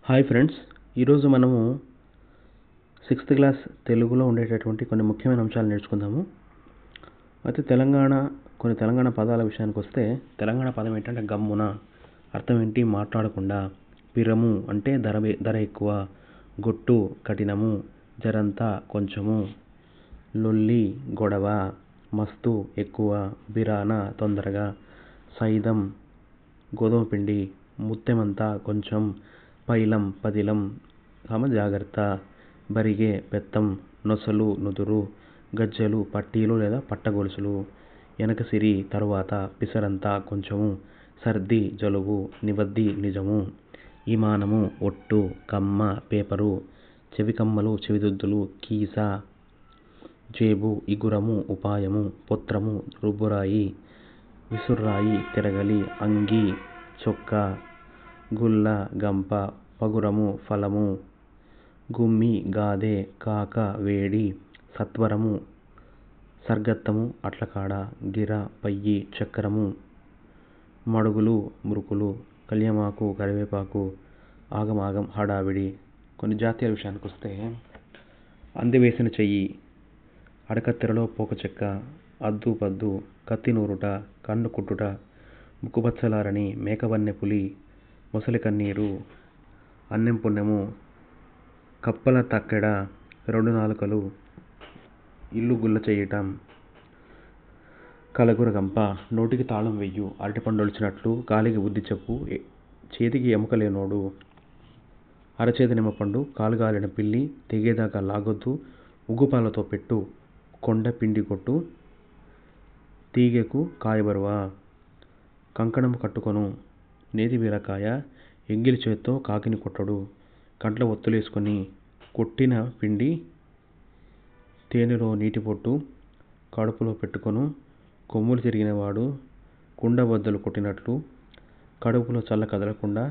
Hi friends, ఈరోజు మనము sixth class తెలుగులో ఉండేటటువంటి కొన్ని ముఖ్యమైన అంశాలు నేర్చుకుందాము. అయితే తెలంగాణ పదాల విషయానికి వస్తే, తెలంగాణ పదం ఏంటంటే గమ్మున, అర్థం ఏంటి మాట్లాడకుండా, పిరము అంటే ధర ఎక్కువ, గొట్టు కఠినము, జరంతా కొంచెము, లొల్లి గొడవ, మస్తు ఎక్కువ, బిరాన తొందరగా, సైదం గోధుమ పిండి, ముత్తెమంతా కొంచెం, పైలం పదిలం జాగ్రత్త, బరిగె పెత్తం, నొసలు నుదురు, గజ్జెలు పట్టీలు లేదా పట్టగొలుసులు, ఎనకసిరి తరువాత, పిసరంతా కొంచెము, సర్ది జలుబు, నివద్ది నిజము, ఇమానము ఒట్టు, కమ్మ పేపరు, చెవికమ్మలు చెవిదిద్దులు, కీస జేబు, ఇగురము ఉపాయము, పొత్రము రుబ్బురాయి, విసుర్రాయి తిరగలి, అంగి చొక్కా, గుల్ల గంప, పగురము ఫలము, గుమ్మి గాదె, కాక వేడి, సత్వరము సర్గత్తము అట్లకాడ, గిర పయ్యి చక్రము, మడుగులు మురుకులు, కళ్యమాకు కరివేపాకు, ఆగమాగం హడావిడి. కొన్ని జాతీయాల విషయానికి వస్తే, అందివేసిన చెయ్యి, అడకత్తెరలో పోకచెక్క, అద్దు పద్దు, కత్తి నూరుట, కన్ను కుట్టుట, ముక్కుపచ్చలారని, మేకవన్నె పులి, మొసలి కన్నీరు, అన్నెం పుణ్యము, కప్పల తక్కెడ, రెండు నాలుకలు, ఇల్లు గుల్ల చేయటం, కలగుర గంప, నోటికి తాళం వెయ్యు, అరటిపండొలిచినట్లు, కాలికి బుద్ధి చెప్పు, చేతికి ఎముకలేనోడు, అరచేతి నిమ్మపండు, కాలుగాలిన పిల్లి, తెగేదాకా లాగొద్దు, ఉగ్గుపాలతో పెట్టు, కొండ పిండి కొట్టు, తీగెకు కాయబరువా, కంకణము కట్టుకొను, నేతి బీరకాయ, ఎంగిలి చేత్తో కాకిని కొట్టడు, కంట్లో ఒత్తులేసుకొని, కొట్టిన పిండి తేనెలో నీటి పొట్టు, కడుపులో పెట్టుకొను, కొమ్ములు తిరిగినవాడు, కుండబద్దలు కొట్టినట్లు, కడుపులో చల్ల కదలకుండా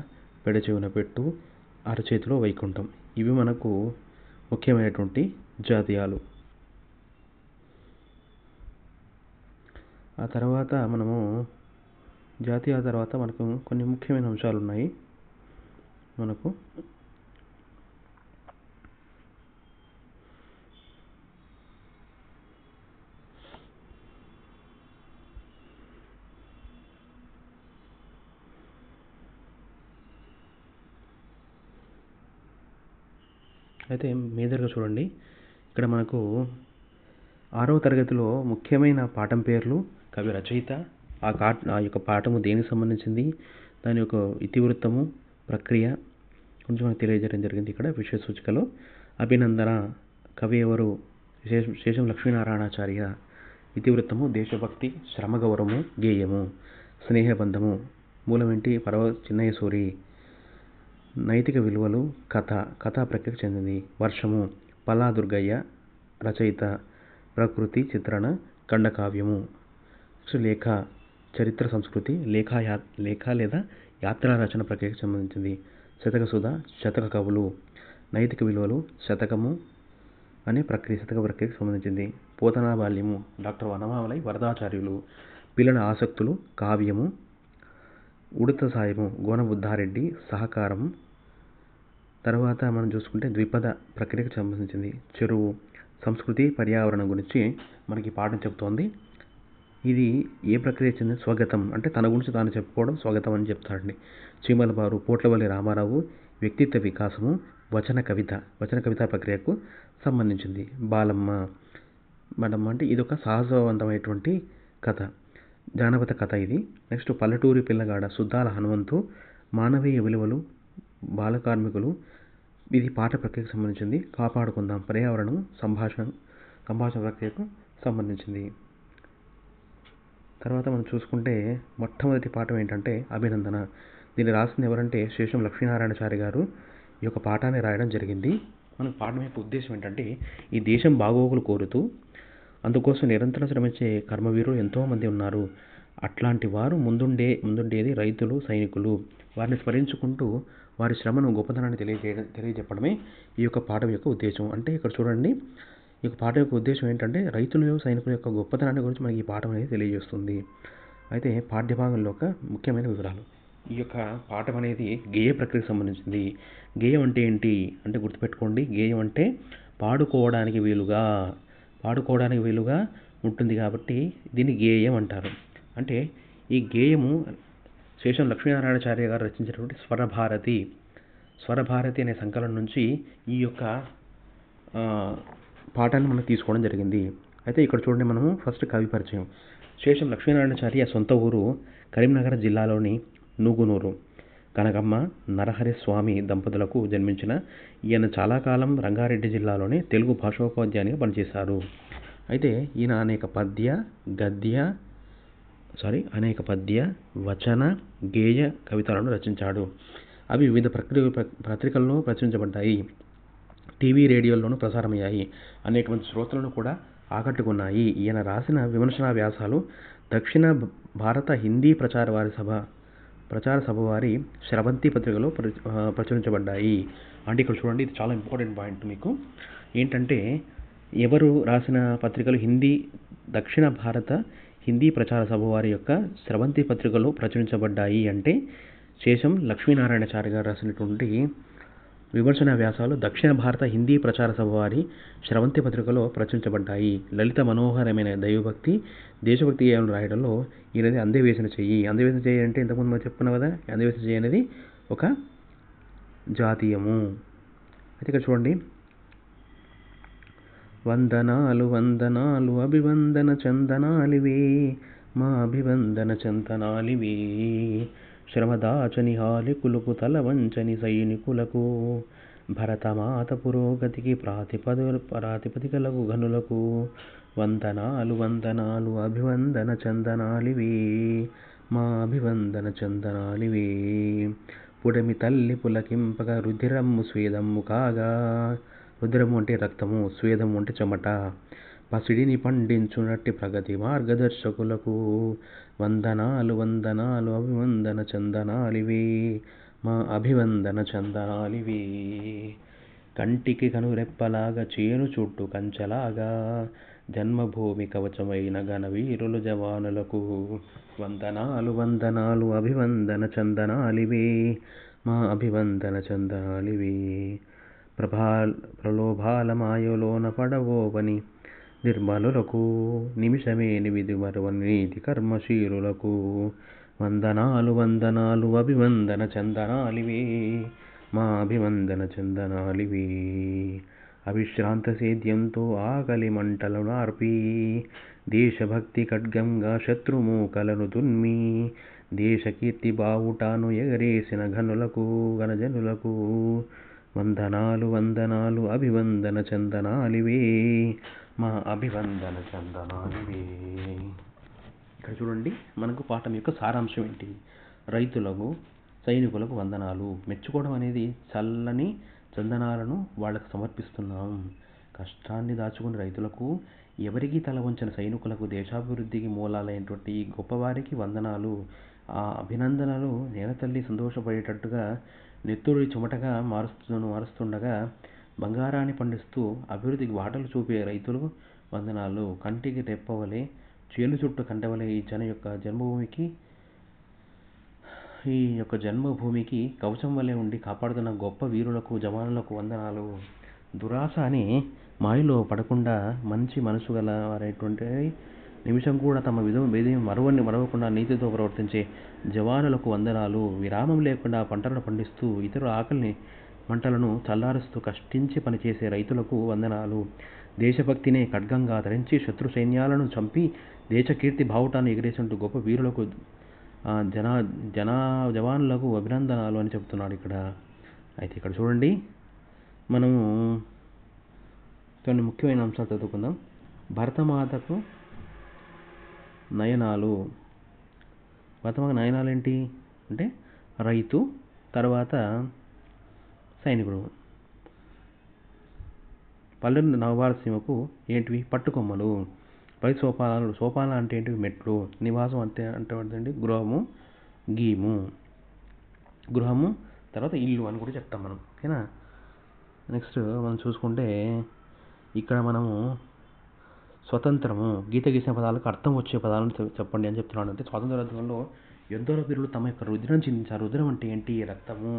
పెడచెవిన పెట్టు, అరచేతిలో వైకుంఠం. ఇవి మనకు ముఖ్యమైనటువంటి జాతీయాలు. ఆ తర్వాత మనము జాతీయాల తర్వాత మనకు కొన్ని ముఖ్యమైన అంశాలు ఉన్నాయి. మనకు అయితే మేజర్గా చూడండి, ఇక్కడ మనకు 6వ తరగతిలో ముఖ్యమైన పాఠం పేర్లు, కవి రచయిత, ఆ యొక్క పాఠము దేనికి సంబంధించింది, దాని యొక్క ఇతివృత్తము, ప్రక్రియ కొంచెం మనకు తెలియజేయడం జరిగింది. ఇక్కడ విషయ సూచికలో అభినందన, కవి ఎవరు, శేషం లక్ష్మీనారాయణాచార్య, ఇతివృత్తము దేశభక్తి, శ్రమ గౌరవము, గేయము, స్నేహబంధము, మూలమేంటి చిన్నయ్య సూరి, నైతిక విలువలు, కథా ప్రక్రియకు చెందింది, వర్షము, పల్లా దుర్గయ్య రచయిత, ప్రకృతి చిత్రణ, ఖండకావ్యము, లేఖ, చరిత్ర సంస్కృతి, లేఖ లేదా యాత్రా రచన ప్రక్రియకు సంబంధించింది, శతకసుధ, శతక కవులు, నైతిక విలువలు, శతక ప్రక్రియకు సంబంధించింది, పోతనా బాల్యము, డాక్టర్ వనమామలై వరదాచార్యులు, పిల్లల ఆసక్తులు, కావ్యము, ఉడత సాయము, గోన బుద్ధారెడ్డి, సహకారము. తర్వాత మనం చూసుకుంటే ద్విపద ప్రక్రియకు సంబంధించింది, చెరువు, సంస్కృతి పర్యావరణం గురించి మనకి పాఠం చెప్తోంది. ఇది ఏ ప్రక్రియ చెందింది, స్వగతం అంటే తన గురించి తాను చెప్పుకోవడం స్వగతం అని చెప్తాడండి. చీమలబారు, పోట్లవల్లి రామారావు, వ్యక్తిత్వ వికాసము, వచన కవిత ప్రక్రియకు సంబంధించింది, బాలమ్మ అంటే ఇది ఒక సహజవంతమైనటువంటి కథ, జానపద కథ ఇది. నెక్స్ట్ పల్లెటూరి పిల్లగాడ, సుద్దాల హనుమంతు, మానవీయ విలువలు, బాల కార్మికులు, ఇది పాఠ ప్రక్రియకు సంబంధించింది, కాపాడుకుందాం, పర్యావరణం, సంభాషణ ప్రక్రియకు సంబంధించింది. తర్వాత మనం చూసుకుంటే మొట్టమొదటి పాఠం ఏంటంటే అభినందన. దీన్ని రాసింది ఎవరంటే శేషం లక్ష్మీనారాయణాచార్య గారు ఈ యొక్క పాఠాన్ని రాయడం జరిగింది. మనకు పాఠం యొక్క ఉద్దేశం ఏంటంటే, ఈ దేశం బాగోగులు కోరుతూ అందుకోసం నిరంతరం శ్రమించే కర్మవీరులు ఎంతోమంది ఉన్నారు. అట్లాంటి వారు ముందుండేది రైతులు, సైనికులు. వారిని స్మరించుకుంటూ వారి శ్రమను, గొప్పతనాన్ని తెలియజెప్పడమే ఈ యొక్క పాఠం యొక్క ఉద్దేశం. అంటే ఇక్కడ చూడండి, ఈ యొక్క పాఠం యొక్క ఉద్దేశం ఏంటంటే రైతులు, సైనికుల యొక్క గొప్పతనాన్ని గురించి మనకి ఈ పాఠం అనేది తెలియజేస్తుంది. అయితే పాఠ్యభాగంలో ఒక ముఖ్యమైన వివరాలు. ఈ యొక్క పాఠం అనేది గేయ ప్రక్రియకు సంబంధించింది. గేయం అంటే ఏంటి అంటే గుర్తుపెట్టుకోండి, గేయం అంటే పాడుకోవడానికి వీలుగా ఉంటుంది కాబట్టి దీన్ని గేయం అంటారు. అంటే ఈ గేయము శేషం లక్ష్మీనారాయణాచార్య గారు రచించినటువంటి స్వరభారతి అనే సంకలనం నుంచి ఈ యొక్క పాఠాన్ని మనం తీసుకోవడం జరిగింది. అయితే ఇక్కడ చూడండి, మనము ఫస్ట్ కవి పరిచయం. శేషం లక్ష్మీనారాయణాచార్య సొంత ఊరు కరీంనగర్ జిల్లాలోని నూగునూరు. కనకమ్మ నరహరి స్వామి దంపతులకు జన్మించిన ఈయన చాలా కాలం రంగారెడ్డి జిల్లాలోని తెలుగు భాషోపాధ్యాయునిగా పనిచేశారు. అయితే ఈయన అనేక పద్య, వచన, గేయ కవితలను రచించాడు. అవి వివిధ పత్రికల్లో ప్రచురించబడ్డాయి. టీవీ, రేడియోల్లోనూ ప్రసారమయ్యాయి. అనేక మంది శ్రోతలను కూడా ఆకట్టుకున్నాయి. ఈయన రాసిన విమర్శనా వ్యాసాలు దక్షిణ భారత హిందీ ప్రచార సభ వారి శ్రవంతి పత్రికలో ప్రచురించబడ్డాయి. అంటే ఇక్కడ చూడండి, ఇది చాలా ఇంపార్టెంట్ పాయింట్ మీకు. ఏంటంటే ఎవరు రాసిన పత్రికలు దక్షిణ భారత హిందీ ప్రచార సభ వారి యొక్క శ్రవంతి పత్రికలో ప్రచురించబడ్డాయి అంటే శేషం లక్ష్మీనారాయణాచార్య గారు రాసినటువంటి విమర్శనా వ్యాసాలు దక్షిణ భారత హిందీ ప్రచార సభ వారి శ్రవంతి పత్రికలో ప్రచురించబడ్డాయి. లలిత మనోహరమైన దైవభక్తి, దేశభక్తి గేయాలను రాయడంలో ఈయనది అందెవేసిన చెయ్యి. అందెవేసిన చెయ్యి అంటే ఇంతకుముందు మనం చెప్పుకున్నాం కదా, అందెవేసిన చెయ్యి అనేది ఒక జాతీయము. అయితే ఇక్కడ చూడండి, వందనాలు అభివందన చందనాలివే, మా అభివందన చందనాలివే, శ్రమదాచని హాలికులకు తల వంచని సైనికులకు, భరతమాత పురోగతికి ప్రాతిపదికలకు గనులకు, వందనాలు అభివందన చందనాలివే, మా అభివందన చందనాలివే, పుడమి తల్లి పులకింపగా రుధిరమ్ము స్వేదమ్ము కాగా, రుధిరము అంటే రక్తము, స్వేదము అంటే చెమట, పసిడిని పండించునట్టి ప్రగతి మార్గదర్శకులకు, వందనాలు అభివందన చందనాలివే, మా అభివందన చందనాలివే, కంటికి కనురెప్పలాగా చేను చుట్టూ కంచెలాగా, జన్మభూమి కవచమైన ఘనవీరులు జవానులకు, వందనాలు అభివందన చందనాలివే, మా అభివందన చందనాలివే, ప్రలోభాల మాయలోన పడవోవని నిర్మలులకు, నిమిషమే నివిధి మరువని నీతి కర్మశీరులకు, వందనాలు అభివందన చందనాలివే, మా అభివందన చందనాలివే, అవిశ్రాంత సేద్యంతో ఆకలి మంటలను ఆర్పి, దేశభక్తి ఖడ్గంగా శత్రుమూకలను దున్మి, దేశకీర్తి బావుటాను ఎగరేసిన ఘనజనులకు, వందనాలు అభివందన చందనాలివే, మా అభివందన చందనాలివే. ఇక్కడ చూడండి, మనకు పాఠం యొక్క సారాంశం ఏంటి? రైతులకు, సైనికులకు వందనాలు. మెచ్చుకోవడం అనేది చల్లని చందనాలను వాళ్ళకు సమర్పిస్తున్నాం. కష్టాన్ని దాచుకుని రైతులకు, ఎవరికీ తల వంచిన సైనికులకు, దేశాభివృద్ధికి మూలాలైనటువంటి ఈ గొప్పవారికి వందనాలు. ఆ అభినందనలు నేలతల్లి సంతోషపడేటట్టుగా నెత్తురు చెమటగా మారుస్తుండగా బంగారాన్ని పండిస్తూ అభివృద్ధికి బాటలు చూపే రైతులు వందనాలు. కంటికి రెప్పవలే, చేలు చుట్టూ కంటవలే ఈ యొక్క జన్మభూమికి కవచం వలె ఉండి కాపాడుతున్న గొప్ప వీరులకు, జవానులకు వందనాలు. దురాశ అని మాయలో పడకుండా మంచి మనసు గల వారైనటువంటి నిమిషం కూడా తమ విధి మరవకుండా నీతితో ప్రవర్తించే జవానులకు వందనాలు. విరామం లేకుండా పంటలను పండిస్తూ ఇతరుల ఆకలిని మంటలను చల్లారుస్తూ కష్టించి పనిచేసే రైతులకు వందనాలు. దేశభక్తినే ఖడ్గంగా ధరించి శత్రు సైన్యాలను చంపి దేశకీర్తి బావుటాన్ని ఎగిరేసినట్టు గొప్ప వీరులకు, జవానులకు అభినందనాలు అని చెప్తున్నాడు ఇక్కడ. అయితే ఇక్కడ చూడండి, మనము కొన్ని ముఖ్యమైన అంశాలు చదువుకుందాం. భరతమాతకు నయనాలు. భరతమాత నయనాలు ఏంటి అంటే రైతు, తర్వాత సైనికుడు. పల్లెలు నవభారత సీమకు ఏంటివి? పట్టుకొమ్మలు. 10 సోపానాలు. సోపానాలు అంటే ఏంటివి? మెట్లు. నివాసం అంటే గృహము, గృహము తర్వాత ఇల్లు అని కూడా చెప్తాం మనం. ఓకేనా? నెక్స్ట్ మనం చూసుకుంటే ఇక్కడ మనము స్వతంత్రము, గీత గీసిన పదాలకు అర్థం వచ్చే పదాలను చెప్పండి అని చెప్తున్నాడు. అంటే స్వాతంత్ర ఉద్యమంలో యుద్ధంలో వీరులు తమ యొక్క రుధిరం చిందించారు. రుధిరం అంటే ఏంటి? రక్తము.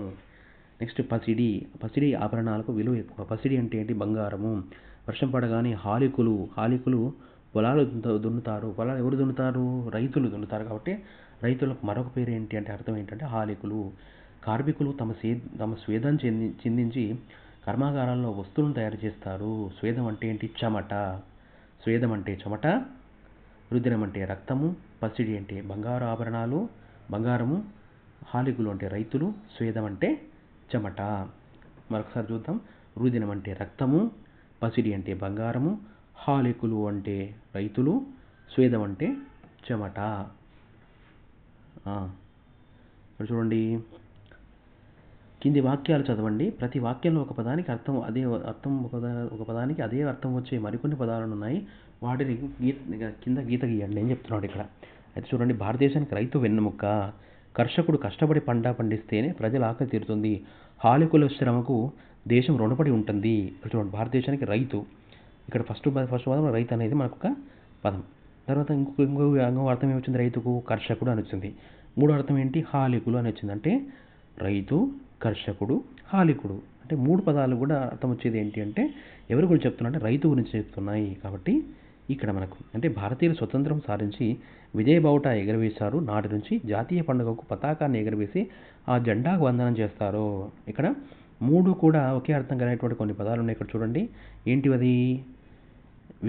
నెక్స్ట్ పసిడి. పసిడి ఆభరణాలకు విలువ ఎక్కువ. పసిడి అంటే ఏంటి? బంగారము. వర్షం పడగానే హాలికులు పొలాలు దున్నుతారు. పొలాలు ఎవరు దున్నుతారు? రైతులు దున్నుతారు. కాబట్టి రైతులకు మరొక పేరు ఏంటి అంటే అర్థం ఏంటంటే హాలికులు. కార్మికులు తమ స్వేదం చిందించి కర్మాగారాల్లో వస్తువులను తయారు చేస్తారు. స్వేదం అంటే ఏంటి? చెమట. స్వేదం అంటే చెమట, రుధిరం అంటే రక్తము, పసిడి అంటే బంగారు ఆభరణాలు, బంగారము, హాలికులు అంటే రైతులు, స్వేదం అంటే చెమట. మరొకసారి చూద్దాం. రుధిరం అంటే రక్తము, పసిడి అంటే బంగారము, హాలికులు అంటే రైతులు, స్వేదం అంటే చెమట. ఇక్కడ చూడండి, కింది వాక్యాలు చదవండి. ప్రతి వాక్యంలో ఒక పదానికి ఒక పదానికి అదే అర్థం వచ్చే మరికొన్ని పదాలు ఉన్నాయి. వాటిని కింద గీత గీయండి అని చెప్తున్నాడు ఇక్కడ. అయితే చూడండి, భారతదేశానికి రైతు వెన్నెముక. కర్షకుడు కష్టపడి పండిస్తేనే ప్రజల ఆకలి తీరుతుంది. హాలికుల శ్రమకు దేశం రుణపడి ఉంటుంది. ఇక్కడ చూడండి, భారతదేశానికి రైతు. ఇక్కడ ఫస్ట్ పదం రైతు అనేది మనకు ఒక పదం. తర్వాత ఇంకో అర్థం ఏమొచ్చింది? రైతుకు కర్షకుడు అని వచ్చింది. మూడో అర్థం ఏంటి? హాలికులు అని వచ్చింది. అంటే రైతు, కర్షకుడు, హాలికుడు అంటే మూడు పదాలు కూడా అర్థం వచ్చేది ఏంటి అంటే ఎవరి గురించి చెప్తున్నా అంటే రైతు గురించి చెప్తున్నాయి. కాబట్టి ఇక్కడ మనకు అంటే భారతీయులు స్వతంత్రం సాధించి విజయ బావుటా ఎగరవేశారు. నాటి నుంచి జాతీయ పండుగకు పతాకాన్ని ఎగరవేసి ఆ జెండాకు వందనం చేస్తారు. ఇక్కడ మూడు కూడా ఒకే అర్థం కలిగినటువంటి కొన్ని పదాలు ఉన్నాయి. ఇక్కడ చూడండి, ఏంటివది?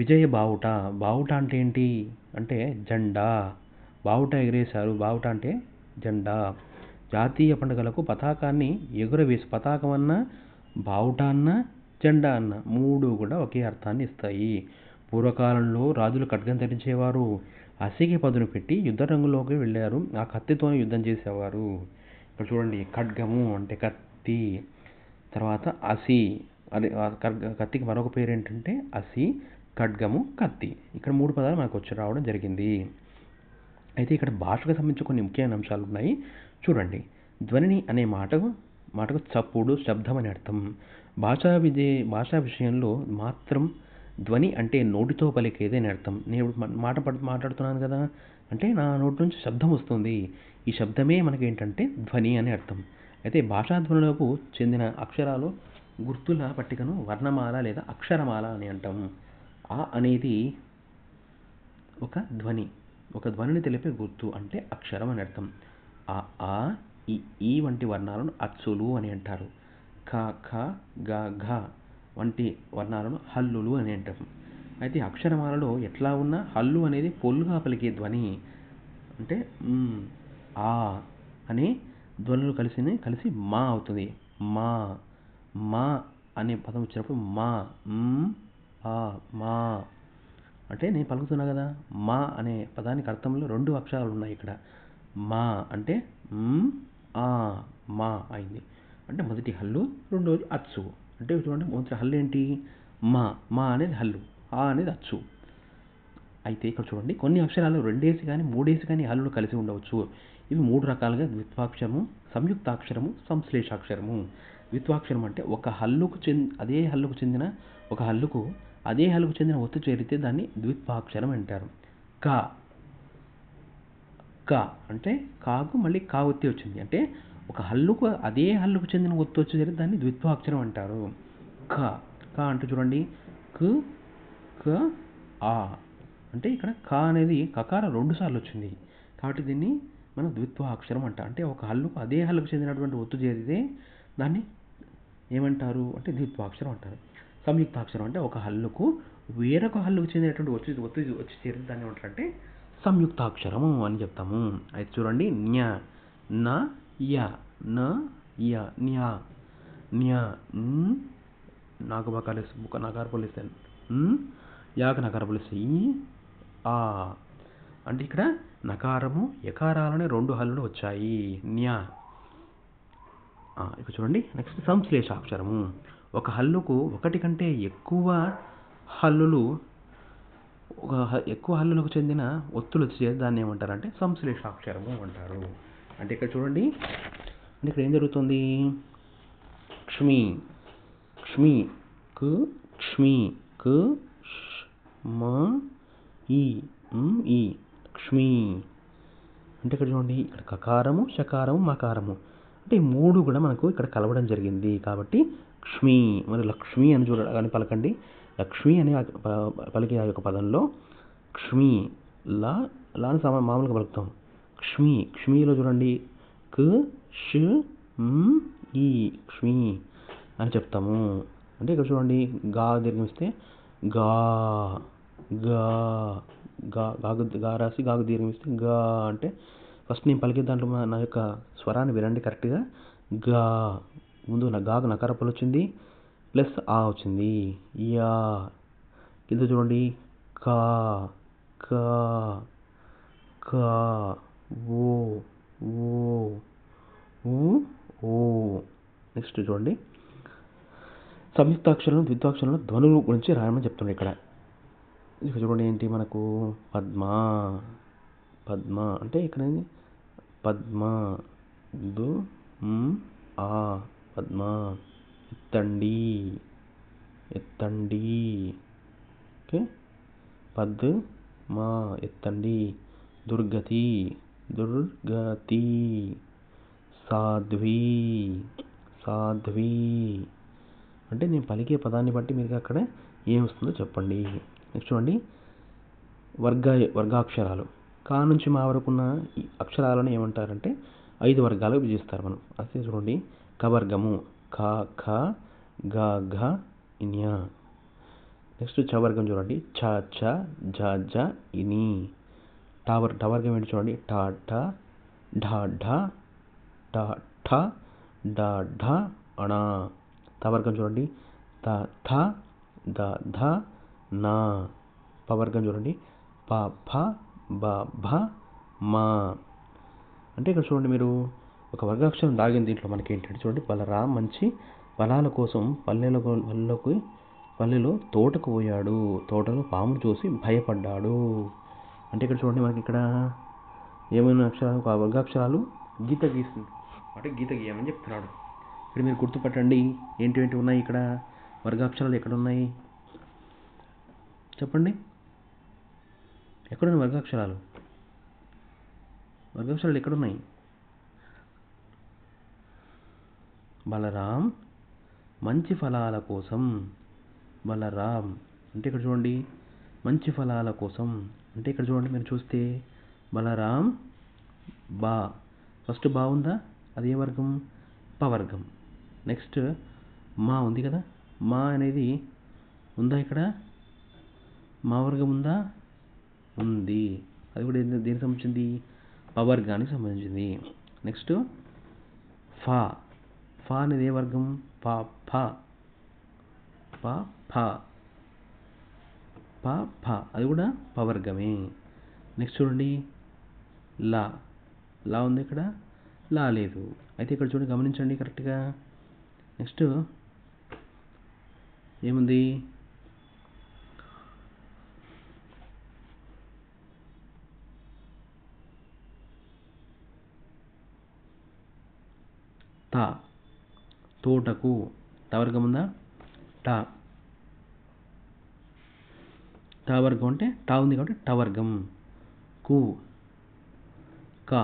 విజయ బావుట. బావుట అంటే ఏంటి అంటే జెండా. బావుట ఎగరేశారు. బావుట అంటే జెండా. జాతీయ పండుగలకు పతాకాన్ని ఎగురవేసి. పతాకం అన్న, బావుట అన్న, జెండా అన్న మూడు కూడా ఒకే అర్థాన్ని ఇస్తాయి. పూర్వకాలంలో రాజులు ఖడ్గం ధరించేవారు. అసికి పదును పెట్టి యుద్ధ రంగులోకి వెళ్ళారు. ఆ కత్తితోనే యుద్ధం చేసేవారు. ఇక్కడ చూడండి, ఖడ్గము అంటే కత్తి. తర్వాత అసి, అది కత్తికి మరొక పేరు ఏంటంటే అసి, ఖడ్గము, కత్తి. ఇక్కడ మూడు పదాలు మనకు వచ్చి రావడం జరిగింది. అయితే ఇక్కడ భాషకు సంబంధించి కొన్ని ముఖ్యమైన అంశాలు ఉన్నాయి. చూడండి, ధ్వనిని అనే మాటకు చప్పుడు, శబ్దం అని అర్థం. భాషా విషయంలో మాత్రం ధ్వని అంటే నోటితో పలికేది అని అర్థం. నేను మాట్లాడుతున్నాను కదా, అంటే నా నోటి నుంచి శబ్దం వస్తుంది. ఈ శబ్దమే మనకి ఏంటంటే ధ్వని అని అర్థం. అయితే భాషా ధ్వనులకు చెందిన అక్షరాలు గుర్తుల పట్టికను వర్ణమాల లేదా అక్షరమాల అని అంటాము. ఆ అనేది ఒక ధ్వనిని తెలిపే గుర్తు అంటే అక్షరం అని అర్థం. ఆ ఈ వంటి వర్ణాలను అచ్చులు అని అంటారు. ఖ ఖ గ ఘ వంటి వర్ణాలను హల్లులు అని అంటారు. అయితే అక్షరమాలలో ఎట్లా ఉన్నా హల్లు అనేది పొల్లుగా పలికే ధ్వని. అంటే ఆ అనే ధ్వనులు కలిసి మా అవుతుంది. మా అనే పదం వచ్చినప్పుడు మా అంటే నేను పలుకుతున్నా కదా. మా అనే పదానికి అర్థంలో రెండు అక్షరాలు ఉన్నాయి ఇక్కడ. మా అంటే మా అయింది. అంటే మొదటి హల్లు, రెండోది అచ్చు. అంటే చూడండి, మొదటి హల్లు ఏంటి? మా అనేది హల్లు, ఆ అనేది అచ్చు. అయితే ఇక్కడ చూడండి, కొన్ని అక్షరాలు రెండేసి కానీ మూడేసి కానీ హల్లులు కలిసి ఉండవచ్చు. ఇవి మూడు రకాలుగా: ద్విత్వాక్షరము, సంయుక్తాక్షరము, సంశ్లేషాక్షరము. ద్విత్వాక్షరం అంటే అదే హల్లుకు చెందిన ఒత్తు చేరితే దాన్ని ద్విత్వాక్షరం అంటారు. క అంటే కాకు మళ్ళీ కా ఒత్తి వచ్చింది. అంటే అదే హల్లుకు చెందిన ఒత్తు వచ్చి చేరితే దాన్ని ద్విత్వాక్షరం అంటారు. క అంటే చూడండి, క ఆ అంటే ఇక్కడ క అనేది కకారం 2 సార్లు వచ్చింది. కాబట్టి దీన్ని మనం ద్విత్వాక్షరం అంటాం. అంటే అదే హల్లుకు చెందినటువంటి ఒత్తు చేరితే దాన్ని ఏమంటారు అంటే ద్విత్వాక్షరం అంటారు. సంయుక్తాక్షరం అంటే ఒక హల్లుకు వేరొక హల్లుకు చెందినటువంటి ఒత్తు వచ్చి చేరితే దాన్ని ఏమంటారంటే సంయుక్తాక్షరము అని చెప్తాము. అయితే చూడండి, న్య, న, య, న, య, న్య, న్య, నాకు నకార పోలిస్తాను, యాకు నకార పోలిస్తాయి, ఆ అంటే ఇక్కడ నకారము, యకారాలనే 2 హల్లులు వచ్చాయి. న్య. ఇక చూడండి, నెక్స్ట్ సంశ్లేషాక్షరము. ఒక హల్లుకు ఒకటి కంటే ఎక్కువ హల్లులకు చెందిన ఒత్తులు వచ్చి దాన్ని ఏమంటారంటే సంశ్లేషాక్షరము అంటారు. అంటే ఇక్కడ చూడండి, అంటే ఇక్కడ ఏం జరుగుతుంది? క్ష్మి, కు, క్ష్మి, కు, మ, ఈ, క్ష్మి. అంటే ఇక్కడ చూడండి, ఇక్కడ కకారము, షకారము, మకారము అంటే ఈ 3 కూడా మనకు ఇక్కడ కలవడం జరిగింది. కాబట్టి క్ష్మి, మరి లక్ష్మి అని చూడగానే పలకండి. లక్ష్మి అనే పలికే ఆ యొక్క పదంలో క్ష్మి లాని మామూలుగా పలుకుతాం. క్ష్మి, క్ష్మిలో చూడండి క్ ష్ మ్ ఈ క్ష్మి అని చెప్తాము. అంటే ఇక్కడ చూడండి గా దీర్ఘమిస్తే గా గా గా రాసి గాకు దీర్ఘమిస్తే గా అంటే ఫస్ట్ నేను పలికే దాంట్లో నా యొక్క స్వరాన్ని వినండి కరెక్ట్గా. గా ముందు నా గాకు నకార పలు వచ్చింది, ప్లస్ ఆ వచ్చింది. యా కింద చూడండి కా కా కా ఓ ఓ ఓ. నెక్స్ట్ చూడండి సంయుక్తాక్షరాలను ద్విత్వాక్షరాలను ధ్వనుల గురించి రాయమని చెప్తున్నాడు ఇక్కడ. చూడండి ఏంటి మనకు పద్మ, పద్మ అంటే ఇక్కడ పద్మ దు ఆ పద్మ. ఎత్తండి, ఎత్తండి ఓకే. పద్మ ఎత్తండి. దుర్గతి, దుర్గతి. సాధ్వి, సాధ్వి అంటే నేను పలికే పదాన్ని బట్టి మీరు అక్కడ ఏమొస్తుందో చెప్పండి. నెక్స్ట్ చూడండి వర్గాక్షరాలు. కా నుంచి మా వరకున్న అక్షరాలను ఏమంటారంటే 5 వర్గాలకు విభజిస్తారు మనం. అదే చూడండి కవర్గము ఖ ఖ గ ఘ ఞ. నెక్స్ట్ చ వర్గం చూడండి ఛ ఛ ఝ ఝ ఇని. ట వర్గం ఏంటి చూడండి ఠ ఠ ఢ ఢ ట ఠ డ ఢ అణ. త వర్గం చూడండి త థ ద ధ నా. ప వర్గం చూడండి ప ఫ బ భ మా. అంటే ఇక్కడ చూడండి మీరు ఒక వర్గాక్షరం దాగిన దీంట్లో మనకి ఏంటంటే చూడండి బలరాం మంచి ఫలాల కోసం పల్లెలో తోటకు పోయాడు, తోటలో పామును చూసి భయపడ్డాడు. అంటే ఇక్కడ చూడండి మనకి ఇక్కడ ఏమైనా అక్షరాలు వర్గాక్షరాలు గీత గీస్తుంది అంటే గీత గీయమని చెప్తున్నాడు. ఇక్కడ మీరు గుర్తుపట్టండి ఏంటి ఉన్నాయి ఇక్కడ వర్గాక్షరాలు ఎక్కడ ఉన్నాయి చెప్పండి. ఎక్కడున్నాయి వర్గాక్షరాలు? వర్గాక్షరాలు ఎక్కడున్నాయి? బలరాం మంచి ఫలాల కోసం. బలరాం అంటే ఇక్కడ చూడండి మంచి ఫలాల కోసం. అంటే ఇక్కడ చూడండి మీరు చూస్తే బలరాం బా ఫస్ట్ బా ఉందా, అది ఏ వర్గం? పవర్గం. నెక్స్ట్ మా ఉంది కదా, మా అనేది ఉందా ఇక్కడ? మా వర్గం ఉందా? ఉంది. అది కూడా దేనికి సంబంధించింది? పవర్గానికి సంబంధించింది. నెక్స్ట్ ఫా, ఫా అనేది ఏ వర్గం? పా ఫ పా ఫ పా ఫ అది కూడా పవర్గమే. నెక్స్ట్ చూడండి లా, లా ఉంది ఇక్కడ, లా లేదు. అయితే ఇక్కడ చూడండి గమనించండి కరెక్ట్గా. నెక్స్ట్ ఏముంది? తా, తోటకు. వర్గం ఉందా? టా, టా వర్గం అంటే టా ఉంది కాబట్టి టవర్గం. కు, కా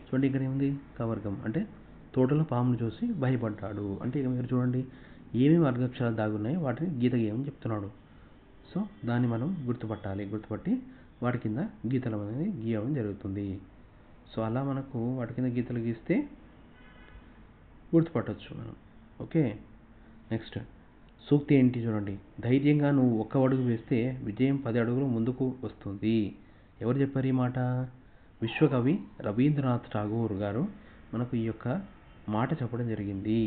చూడండి ఇక్కడ ఏముంది? కవర్గం అంటే తోటలో పామును చూసి భయపడ్డాడు. అంటే ఇక మీరు చూడండి ఏమేమి వర్గాక్షరాలు దాగున్నాయో వాటిని గీత గీయమని చెప్తున్నాడు. సో దాన్ని మనం గుర్తుపట్టాలి. గుర్తుపట్టి వాటి కింద గీతలు అనేది గీయడం జరుగుతుంది. సో అలా మనకు వాటి కింద గీతలు గీస్తే గుర్తుపట్టవచ్చు మనం. ఓకే. నెక్స్ట్ సూక్తి ఏంటి చూడండి. ధైర్యంగా నువ్వు 1 అడుగు వేస్తే విజయం 10 అడుగులు ముందుకు వస్తుంది. ఎవరు చెప్పారు ఈ మాట? విశ్వకవి రవీంద్రనాథ్ ఠాగూర్ గారు మనకు ఈ యొక్క మాట చెప్పడం జరిగింది.